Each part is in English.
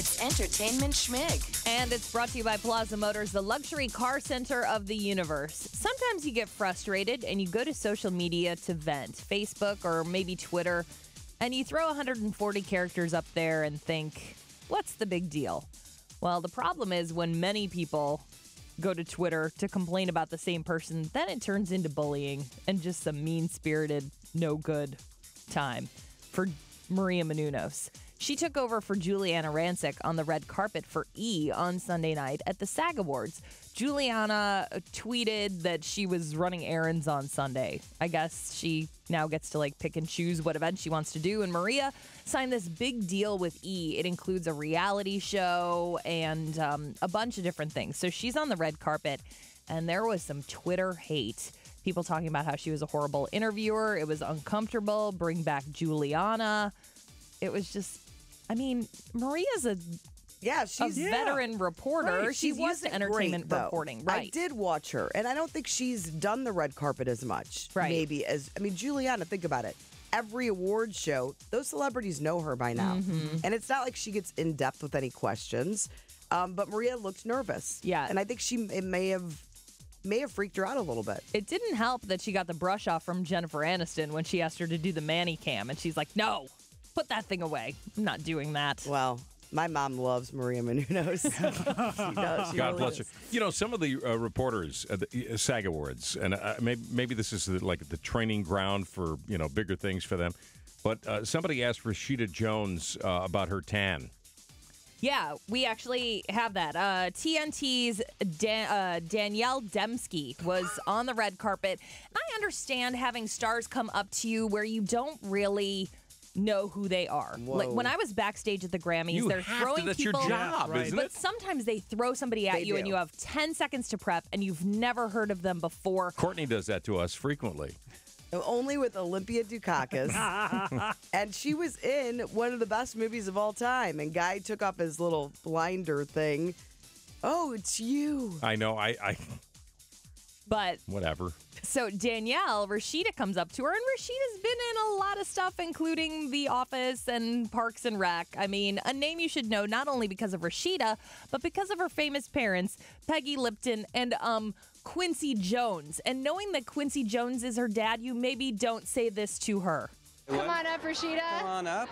It's Entertainment Schmig. And it's brought to you by Plaza Motors, the luxury car center of the universe. Sometimes you get frustrated and you go to social media to vent, Facebook or maybe Twitter, and you throw 140 characters up there and think, what's the big deal? Well, the problem is when many people go to Twitter to complain about the same person, then it turns into bullying and just some mean-spirited, no-good time for Maria Menounos. She took over for Juliana Rancic on the red carpet for E! On Sunday night at the SAG Awards. Juliana tweeted that she was running errands on Sunday. I guess she now gets to pick and choose what event she wants to do. And Maria signed this big deal with E! It includes a reality show and a bunch of different things. So she's on the red carpet, and there was some Twitter hate. People talking about how she was a horrible interviewer. It was uncomfortable. Bring back Juliana. It was just, Maria's a veteran reporter. Right. She's used to entertainment reporting. Right. I did watch her, and I don't think she's done the red carpet as much. Right. Maybe Juliana, think about it. Every award show, those celebrities know her by now. Mm-hmm. And it's not like she gets in depth with any questions. But Maria looked nervous. Yeah. And I think it may have freaked her out a little bit. It didn't help that she got the brush off from Jennifer Aniston when she asked her to do the Manny cam, and she's like, no, put that thing away. I'm not doing that. Well, my mom loves Maria Menounos. She does. God bless her. You know, some of the reporters at the SAG Awards, and maybe this is the training ground for, bigger things for them, but somebody asked Rashida Jones about her tan. Yeah, we actually have that. TNT's Danielle Demsky was on the red carpet. I understand having stars come up to you where you don't really know who they are. Whoa. Like when I was backstage at the Grammys, they're throwing that's people. your job, isn't but it? sometimes they throw somebody at you and you have 10 seconds to prep and you've never heard of them before. Courtney does that to us frequently. Only with Olympia Dukakis. And she was in one of the best movies of all time. And Guy took off his little blinder thing. Oh, it's you. I know. But whatever. So Danielle Rashida comes up to her, and Rashida's been in a lot of stuff, including The Office and Parks and Rec. A name you should know not only because of Rashida, but because of her famous parents, Peggy Lipton and Quincy Jones. And knowing that Quincy Jones is her dad, you maybe don't say this to her. Come on up, Rashida. Come on up.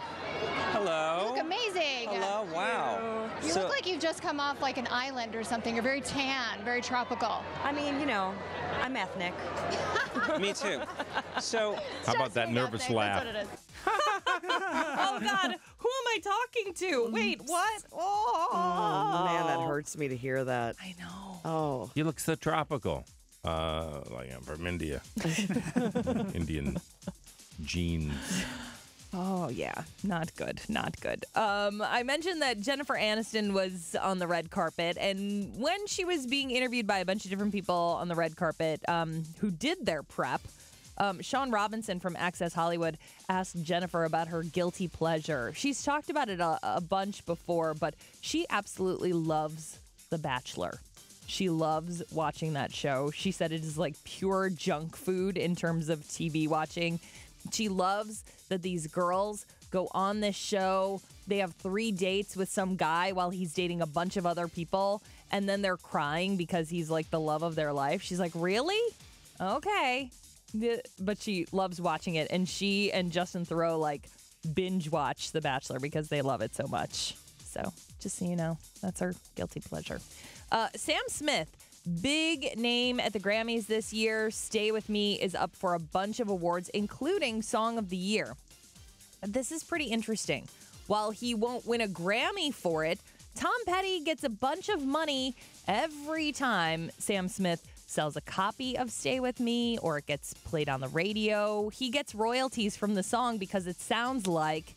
Hello. You look amazing. Hello. Wow. You look like you've just come off like an island or something. You're very tan, very tropical. I'm ethnic. Me too. So, how about that nervous laugh? That's what it is. Oh, God. Who am I talking to? Wait, what? Oh, man, that hurts me to hear that. I know. Oh. You look so tropical. Like I'm from India. Indian jeans. Oh, yeah. Not good. Not good. I mentioned that Jennifer Aniston was on the red carpet, and when she was being interviewed by a bunch of different people on the red carpet who did their prep, Sean Robinson from Access Hollywood asked Jennifer about her guilty pleasure. She's talked about it a bunch before, but she absolutely loves The Bachelor. She loves watching that show. She said it is like pure junk food in terms of TV watching. She loves that these girls go on this show. They have 3 dates with some guy while he's dating a bunch of other people, and then they're crying because he's like the love of their life. She's like, really? Okay. But she loves watching it, and she and Justin Theroux binge watch The Bachelor because they love it so much. So just so you know, that's her guilty pleasure. Sam Smith, big name at the Grammys this year. Stay With Me is up for a bunch of awards, including Song of the Year. This is pretty interesting. While he won't win a Grammy for it, Tom Petty gets a bunch of money every time Sam Smith sells a copy of Stay With Me or it gets played on the radio. He gets royalties from the song because it sounds like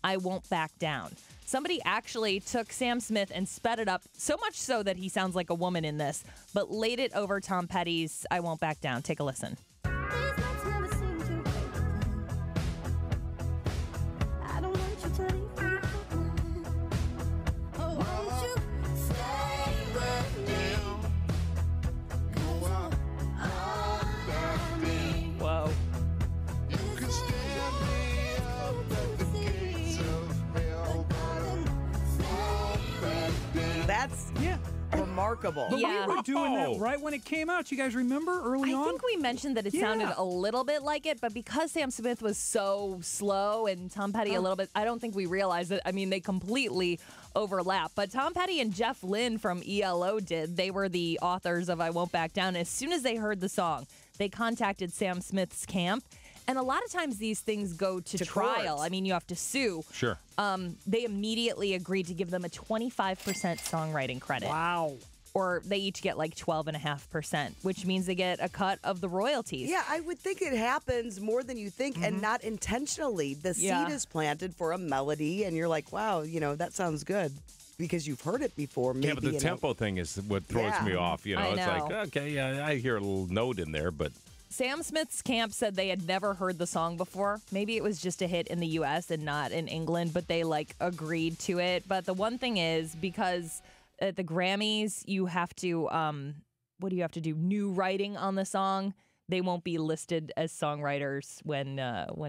I Won't Back Down. Somebody actually took Sam Smith and sped it up so much so that he sounds like a woman in this, but laid it over Tom Petty's I Won't Back Down. Take a listen. Whoa. That's Yeah. remarkable. But Yeah. we were doing Oh. that right when it came out. You guys remember early I on? think we mentioned that it sounded a little bit like it, but because Sam Smith was so slow and Tom Petty a little bit, I don't think we realized it. I mean, they completely overlap. But Tom Petty and Jeff Lynne from ELO did. They were the authors of I Won't Back Down. As soon as they heard the song, they contacted Sam Smith's camp. And a lot of times these things go to trial. court. I mean, you have to sue. Sure. They immediately agreed to give them a 25% songwriting credit. Wow. Or they each get like 12.5%, which means they get a cut of the royalties. Yeah, I would think it happens more than you think and not intentionally. The Yeah. seed is planted for a melody, and you're like, wow, that sounds good because you've heard it before. Maybe, Yeah, but the tempo thing is what throws Yeah. me off. I It's like, know. okay, yeah, I hear a little note in there, but Sam Smith's camp said they had never heard the song before. Maybe it was just a hit in the U.S. and not in England, but they agreed to it. But the one thing is, because at the Grammys, you have to, what do you have to do? New writing on the song. They won't be listed as songwriters when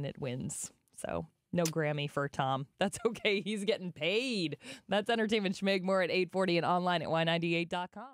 it wins. So no Grammy for Tom. That's okay. He's getting paid. That's Entertainment Schmig. More at 8:40 and online at y98.com.